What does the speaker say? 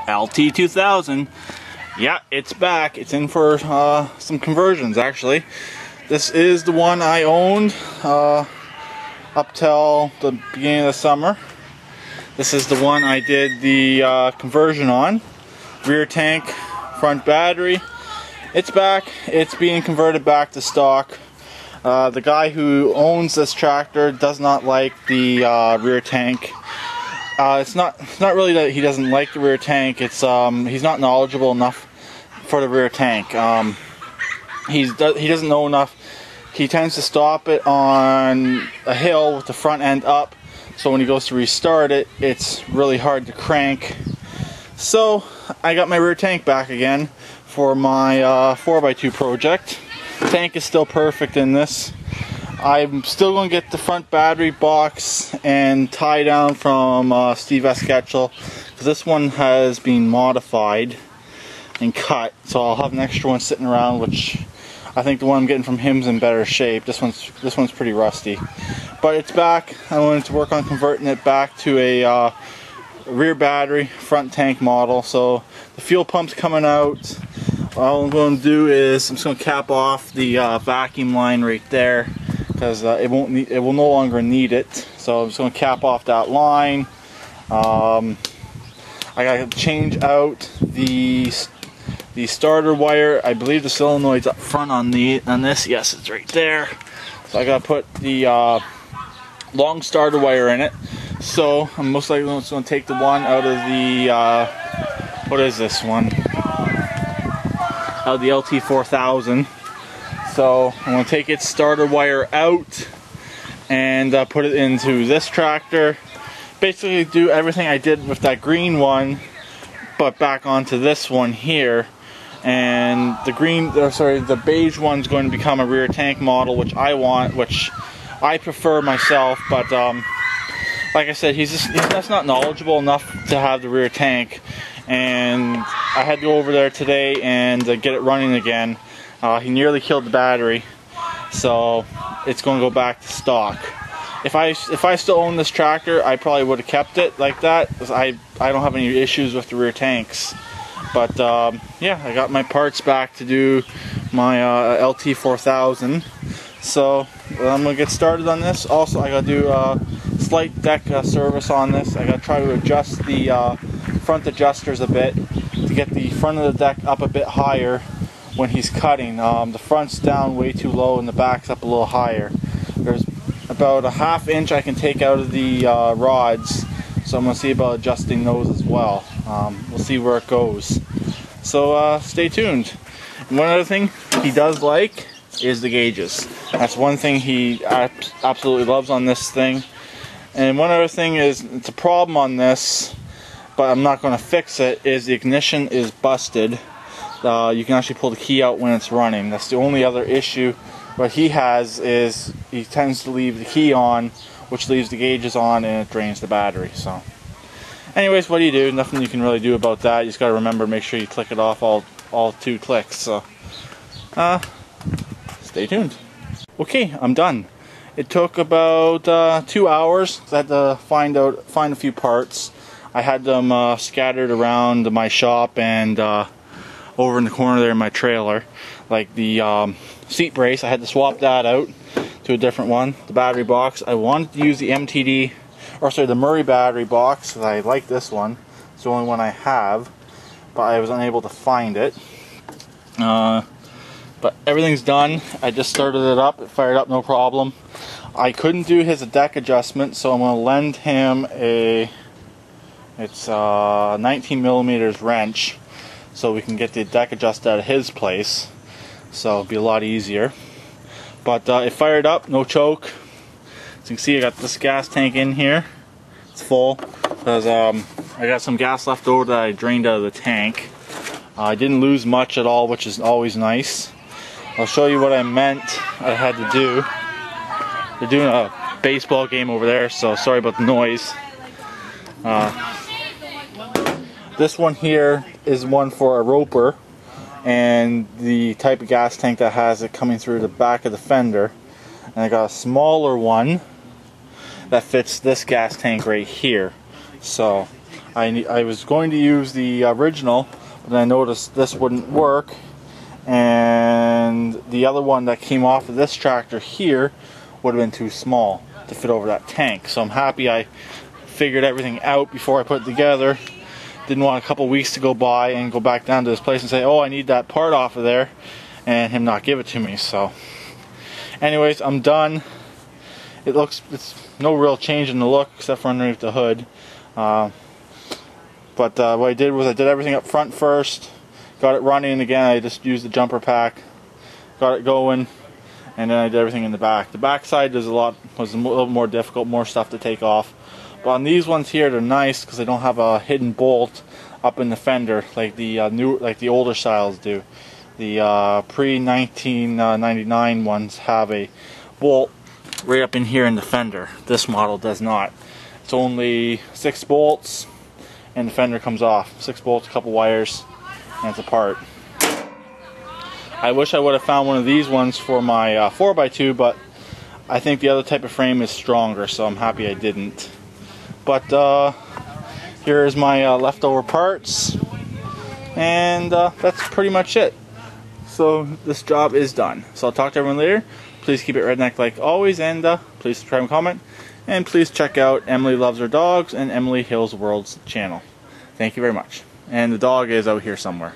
LT2000. Yeah, it's back. It's in for some conversions actually. This is the one I owned up till the beginning of the summer. This is the one I did the conversion on. Rear tank, front battery. It's back. It's being converted back to stock. The guy who owns this tractor does not like the rear tank. It's not really that he doesn't like the rear tank. It's he's not knowledgeable enough for the rear tank. He doesn't know enough. He tends to stop it on a hill with the front end up, so when he goes to restart it, it's really hard to crank. So I got my rear tank back again for my 4x2 project. Tank is still perfect in this. I'm still going to get the front battery box and tie down from Steve S. Ketchel, because this one has been modified and cut, so I'll have an extra one sitting around, which I think the one I'm getting from him's in better shape. This one's pretty rusty, but it's back. I wanted to work on converting it back to a rear battery front tank model. So the fuel pump's coming out. All I'm going to do is I'm just going to cap off the vacuum line right there, because it will no longer need it. So I'm just going to cap off that line. I got to change out the starter wire. I believe the solenoid's up front on this. Yes, it's right there. So I got to put the long starter wire in it. So I'm most likely going to take the one out of the what is this one? Out of the LT4000. So I'm going to take its starter wire out and put it into this tractor. Basically do everything I did with that green one, but back onto this one here. And the beige one's going to become a rear tank model, which I want, which I prefer myself. But like I said, he's just not knowledgeable enough to have the rear tank. And I had to go over there today and get it running again. He nearly killed the battery, so it's going to go back to stock. If I still own this tractor, I probably would have kept it like that, because I don't have any issues with the rear tanks. But yeah, I got my parts back to do my LT4000. So I'm going to get started on this. Also, I got to do a slight deck service on this. I got to try to adjust the front adjusters a bit to get the front of the deck up a bit higher when he's cutting. The front's down way too low and the back's up a little higher. There's about a ½ inch I can take out of the rods, so I'm going to see about adjusting those as well. We'll see where it goes. So stay tuned. And one other thing he does like is the gauges. That's one thing he absolutely loves on this thing. And one other thing is, it's a problem on this, but I'm not going to fix it, is the ignition is busted. You can actually pull the key out when it's running. That's the only other issue. What he has is he tends to leave the key on, which leaves the gauges on, and it drains the battery. So anyways, what do you do? Nothing you can really do about that. You just got to remember, make sure you click it off all 2 clicks. So stay tuned. Okay, I'm done. It took about 2 hours. I had to find a few parts. I had them scattered around my shop and over in the corner there in my trailer. Like the seat brace, I had to swap that out to a different one. The battery box, I wanted to use the Murray battery box, because I like this one. It's the only one I have, but I was unable to find it. But everything's done. I just started it up. It fired up no problem. I couldn't do his deck adjustment, so I'm going to lend him a 19mm wrench, so we can get the deck adjusted at his place. So it'll be a lot easier. But it fired up, no choke. As you can see, I got this gas tank in here. It's full because I got some gas left over that I drained out of the tank. I didn't lose much at all, which is always nice. I'll show you what I meant I had to do. They're doing a baseball game over there, so sorry about the noise. This one here is one for a roper, and the type of gas tank that has it coming through the back of the fender. And I got a smaller one that fits this gas tank right here. So I was going to use the original, but then I noticed this wouldn't work, and the other one that came off of this tractor here would have been too small to fit over that tank. So I'm happy I figured everything out before I put it together. Didn't want a couple weeks to go by and go back down to this place and say, oh, I need that part off of there, and him not give it to me. So anyways, I'm done. It's no real change in the look except for underneath the hood. But what I did was I did everything up front first, got it running again. I just used the jumper pack, got it going, and then I did everything in the back. The back side was a little more difficult, more stuff to take off. But on these ones here, they're nice because they don't have a hidden bolt up in the fender like the the older styles do. The pre-1999 ones have a bolt right up in here in the fender. This model does not. It's only 6 bolts, and the fender comes off. 6 bolts, a couple wires, and it's apart. I wish I would have found one of these ones for my 4x2, but I think the other type of frame is stronger, so I'm happy I didn't. But here's my leftover parts, and that's pretty much it. So this job is done. So I'll talk to everyone later. Please keep it redneck like always, and please subscribe and comment. And please check out Emily Loves Her Dogs and EmilyHillsWorlds channel. Thank you very much. And the dog is out here somewhere.